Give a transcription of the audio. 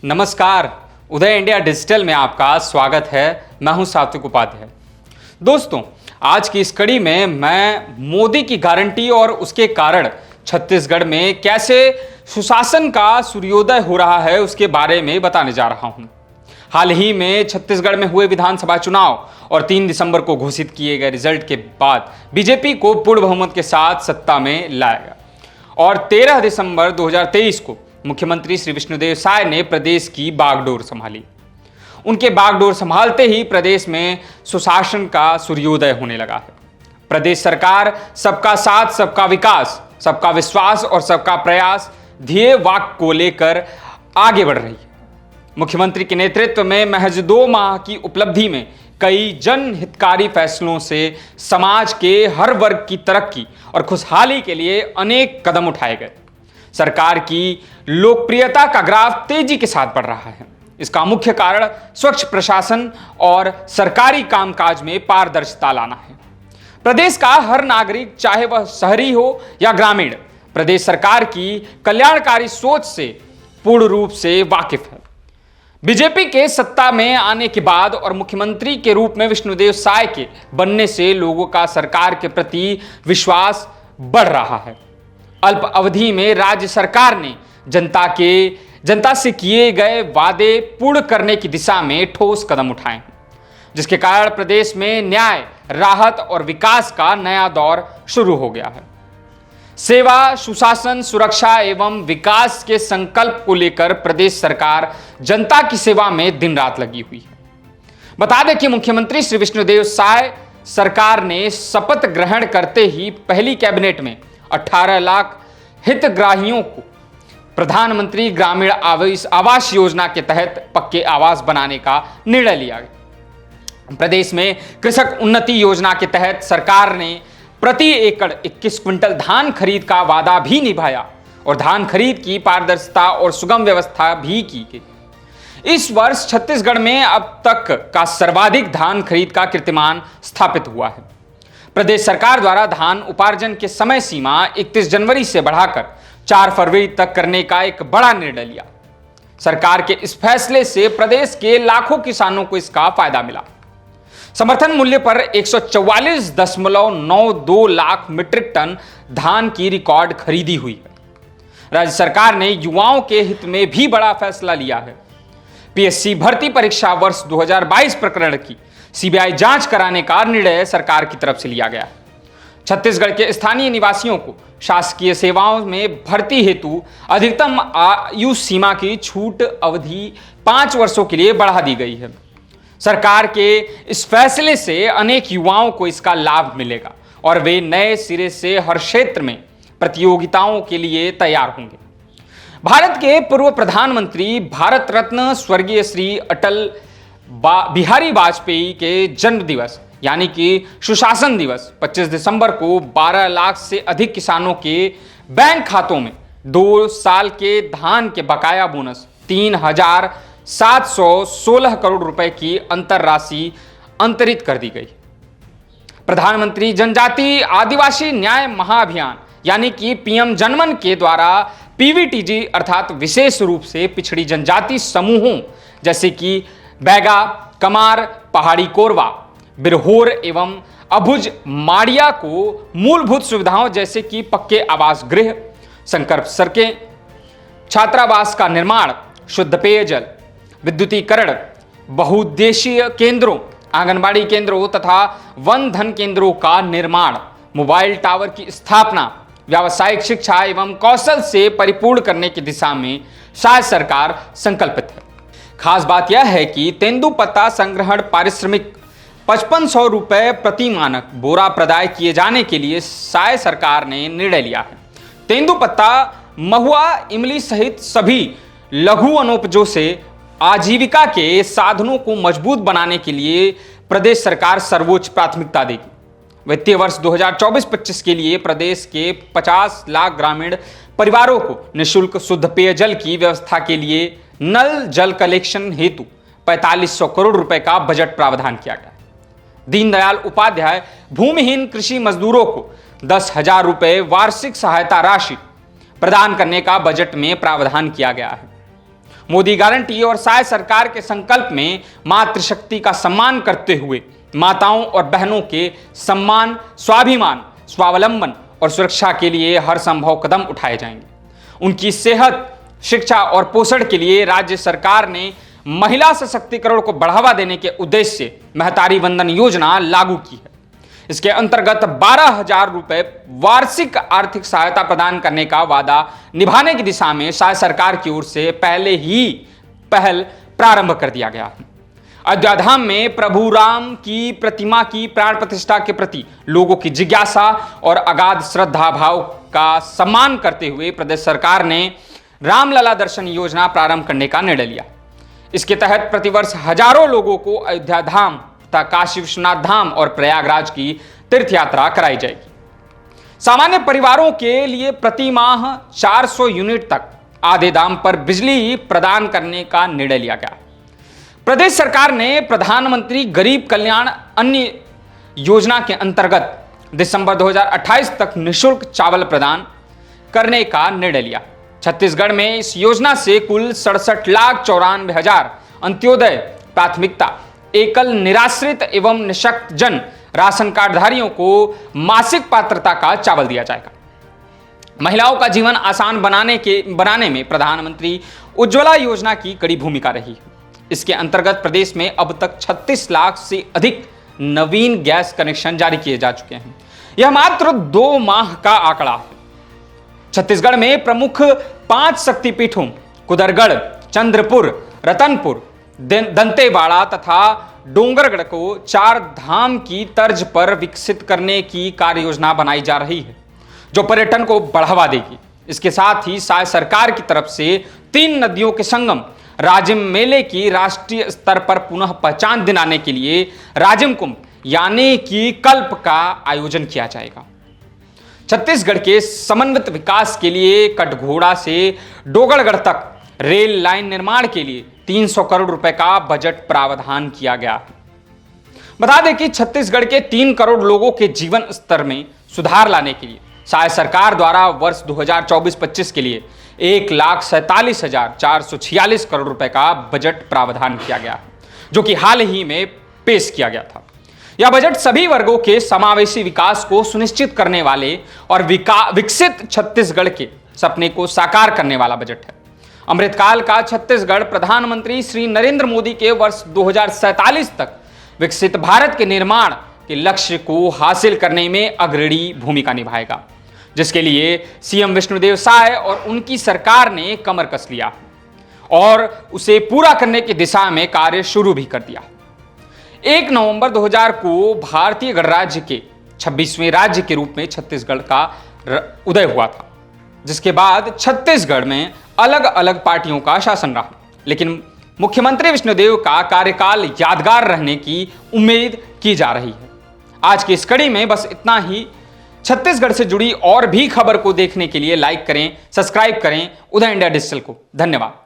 नमस्कार, उदय India digital में आपका स्वागत है। मैं हूं सात्विक उपाध्याय। दोस्तों, आज की इस कड़ी में मैं मोदी की गारंटी और उसके कारण छत्तीसगढ़ में कैसे सुशासन का सूर्योदय हो रहा है उसके बारे में बताने जा रहा हूं। हाल ही में छत्तीसगढ़ में हुए विधानसभा चुनाव और 3 दिसंबर को घोषित किए गए रिजल्ट के बाद बीजेपी को पूर्ण बहुमत के साथ सत्ता में लाया गया और 13 दिसंबर 2023 को मुख्यमंत्री श्री विष्णुदेव साय ने प्रदेश की बागडोर संभाली। उनके बागडोर संभालते ही प्रदेश में सुशासन का सूर्योदय होने लगा है। प्रदेश सरकार सबका साथ, सबका विकास, सबका विश्वास और सबका प्रयास ध्येय वाक्य को लेकर आगे बढ़ रही है। मुख्यमंत्री के नेतृत्व में महज 2 माह की उपलब्धि में कई जनहितकारी फैसलों से समाज के हर वर्ग की तरक्की और खुशहाली के लिए अनेक कदम उठाए गए। सरकार की लोकप्रियता का ग्राफ तेजी के साथ बढ़ रहा है। इसका मुख्य कारण स्वच्छ प्रशासन और सरकारी कामकाज में पारदर्शिता लाना है। प्रदेश का हर नागरिक, चाहे वह शहरी हो या ग्रामीण, प्रदेश सरकार की कल्याणकारी सोच से पूर्ण रूप से वाकिफ है। बीजेपी के सत्ता में आने के बाद और मुख्यमंत्री के रूप में विष्णुदेव साय के बनने से लोगों का सरकार के प्रति विश्वास बढ़ रहा है। अल्प अवधि में राज्य सरकार ने जनता से किए गए वादे पूर्ण करने की दिशा में ठोस कदम उठाए, जिसके कारण प्रदेश में न्याय, राहत और विकास का नया दौर शुरू हो गया है। सेवा, सुशासन, सुरक्षा एवं विकास के संकल्प को लेकर प्रदेश सरकार जनता की सेवा में दिन रात लगी हुई है। बता दें कि मुख्यमंत्री श्री विष्णुदेव साय सरकार ने शपथ ग्रहण करते ही पहली कैबिनेट में 18 लाख हितग्राहियों को प्रधानमंत्री ग्रामीण आवास योजना के तहत पक्के आवास बनाने का निर्णय लिया गया। प्रदेश में कृषक उन्नति योजना के तहत सरकार ने प्रति एकड़ 21 क्विंटल धान खरीद का वादा भी निभाया और धान खरीद की पारदर्शिता और सुगम व्यवस्था भी की गई। इस वर्ष छत्तीसगढ़ में अब तक का सर्वाधिक धान खरीद का कीर्तिमान स्थापित हुआ है। प्रदेश सरकार द्वारा धान उपार्जन के समय सीमा 31 जनवरी से बढ़ाकर 4 फरवरी तक करने का एक बड़ा निर्णय लिया। सरकार के इस फैसले से प्रदेश के लाखों किसानों को इसका फायदा मिला। समर्थन मूल्य पर 144.92 लाख मीट्रिक टन धान की रिकॉर्ड खरीदी हुई है। राज्य सरकार ने युवाओं के हित में भी बड़ा फैसला लिया है। पीएससी भर्ती परीक्षा वर्ष 2022 प्रकरण की सीबीआई जांच कराने का निर्णय सरकार की तरफ से लिया गया। छत्तीसगढ़ के स्थानीय निवासियों को शासकीय सेवाओं में भर्ती हेतु अधिकतम आयु सीमा की छूट अवधि 5 वर्षों के लिए बढ़ा दी गई है। सरकार के इस फैसले से अनेक युवाओं को इसका लाभ मिलेगा और वे नए सिरे से हर क्षेत्र में प्रतियोगिताओं के लिए तैयार होंगे। भारत के पूर्व प्रधानमंत्री, भारत रत्न स्वर्गीय श्री अटल बिहारी वाजपेयी के जन्म दिवस यानी कि सुशासन दिवस 25 दिसंबर को 12 लाख से अधिक किसानों के बैंक खातों में 2 साल के धान के बकाया बोनस 3,716 करोड़ रुपए की अंतर राशि अंतरित कर दी गई। प्रधानमंत्री जनजाति आदिवासी न्याय महाअभियान यानी कि पीएम जनमन के द्वारा पीवीटीजी अर्थात विशेष रूप से पिछड़ी जनजाति समूहों जैसे कि बैगा, कमार, पहाड़ी कोरवा, बिरहोर एवं अभुज माड़िया को मूलभूत सुविधाओं जैसे कि पक्के आवास गृह, संकल्प सड़कें, छात्रावास का निर्माण, शुद्ध पेयजल, विद्युतीकरण, बहुउद्देशीय केंद्रों, आंगनबाड़ी केंद्रों तथा वन धन केंद्रों का निर्माण, मोबाइल टावर की स्थापना, व्यावसायिक शिक्षा एवं कौशल से परिपूर्ण करने की दिशा में शायद सरकार संकल्पित है। खास बात यह है कि तेंदुपत्ता संग्रहण पारिश्रमिक 5500 रुपए प्रति मानक बोरा प्रदाय किए जाने के लिए साय सरकार ने निर्णय लिया है। तेंदुपत्ता, महुआ, इमली सहित सभी लघु वनोपजों से आजीविका के साधनों को मजबूत बनाने के लिए प्रदेश सरकार सर्वोच्च प्राथमिकता देगी। वित्तीय वर्ष 2024-25 के लिए प्रदेश के 50 लाख ग्रामीण परिवारों को निःशुल्क शुद्ध पेयजल की व्यवस्था के लिए नल जल कलेक्शन हेतु 4500 करोड़ रुपए का बजट प्रावधान किया गया। दीनदयाल उपाध्याय भूमिहीन कृषि मजदूरों को 10,000 रुपए वार्षिक सहायता राशि प्रदान करने का बजट में प्रावधान किया गया है। मोदी गारंटी और साय सरकार के संकल्प में मातृशक्ति का सम्मान करते हुए माताओं और बहनों के सम्मान, स्वाभिमान, स्वावलंबन और सुरक्षा के लिए हर संभव कदम उठाए जाएंगे। उनकी सेहत, शिक्षा और पोषण के लिए राज्य सरकार ने महिला सशक्तिकरण को बढ़ावा देने के उद्देश्य से महतारी वंदन योजना लागू की है। इसके अंतर्गत 12,000 रुपए वार्षिक आर्थिक सहायता प्रदान करने का वादा निभाने की दिशा में शायद सरकार की ओर से पहले ही पहल प्रारंभ कर दिया गया है। अयोध्या धाम में प्रभु राम की प्रतिमा की प्राण प्रतिष्ठा के प्रति लोगों की जिज्ञासा और अगाध श्रद्धा भाव का सम्मान करते हुए प्रदेश सरकार ने रामलला दर्शन योजना प्रारंभ करने का निर्णय लिया। इसके तहत प्रतिवर्ष हजारों लोगों को अयोध्या धाम तथा काशी विश्वनाथ धाम और प्रयागराज की तीर्थ यात्रा कराई जाएगी। सामान्य परिवारों के लिए प्रति माह 400 यूनिट तक आधे दाम पर बिजली प्रदान करने का निर्णय लिया गया। प्रदेश सरकार ने प्रधानमंत्री गरीब कल्याण अन्न योजना के अंतर्गत दिसंबर 2028 तक निःशुल्क चावल प्रदान करने का निर्णय लिया। छत्तीसगढ़ में इस योजना से कुल 67,94,000 अंत्योदय, प्राथमिकता, एकल निराश्रित एवं निःशक्त जन राशन कार्डधारियों को मासिक पात्रता का चावल दिया जाएगा। महिलाओं का जीवन आसान बनाने में प्रधानमंत्री उज्ज्वला योजना की कड़ी भूमिका रही है। इसके अंतर्गत प्रदेश में अब तक 36 लाख से अधिक नवीन गैस कनेक्शन जारी किए जा चुके हैं। यह मात्र 2 माह का आंकड़ा है। छत्तीसगढ़ में प्रमुख 5 शक्तिपीठों कुदरगढ़, चंद्रपुर, रतनपुर, दंतेवाड़ा तथा डोंगरगढ़ को 4 धाम की तर्ज पर विकसित करने की कार्य योजना बनाई जा रही है, जो पर्यटन को बढ़ावा देगी। इसके साथ ही शायद सरकार की तरफ से 3 नदियों के संगम राजिम मेले की राष्ट्रीय स्तर पर पुनः पहचान दिलाने के लिए राजिम कुंभ यानी कि कल्प का आयोजन किया जाएगा। छत्तीसगढ़ के समन्वित विकास के लिए कटघोड़ा से डोंगरगढ़ तक रेल लाइन निर्माण के लिए 300 करोड़ रुपए का बजट प्रावधान किया गया है। बता दें कि छत्तीसगढ़ के 3 करोड़ लोगों के जीवन स्तर में सुधार लाने के लिए शायद सरकार द्वारा वर्ष 2024-25 के लिए 1,47,446 करोड़ रुपए का बजट प्रावधान किया गया है, जो कि हाल ही में पेश किया गया था। यह बजट सभी वर्गों के समावेशी विकास को सुनिश्चित करने वाले और विकसित छत्तीसगढ़ के सपने को साकार करने वाला बजट है। अमृतकाल का छत्तीसगढ़ प्रधानमंत्री श्री नरेंद्र मोदी के वर्ष 2047 तक विकसित भारत के निर्माण के लक्ष्य को हासिल करने में अग्रणी भूमिका निभाएगा, जिसके लिए सीएम विष्णुदेव साय और उनकी सरकार ने कमर कस लिया और उसे पूरा करने की दिशा में कार्य शुरू भी कर दिया। 1 नवंबर 2000 को भारतीय गणराज्य के 26वें राज्य के रूप में छत्तीसगढ़ का उदय हुआ था, जिसके बाद छत्तीसगढ़ में अलग अलग पार्टियों का शासन रहा, लेकिन मुख्यमंत्री विष्णुदेव का कार्यकाल यादगार रहने की उम्मीद की जा रही है। आज की इस कड़ी में बस इतना ही। छत्तीसगढ़ से जुड़ी और भी खबर को देखने के लिए लाइक करें, सब्सक्राइब करें उदय इंडिया डिजिटल को। धन्यवाद।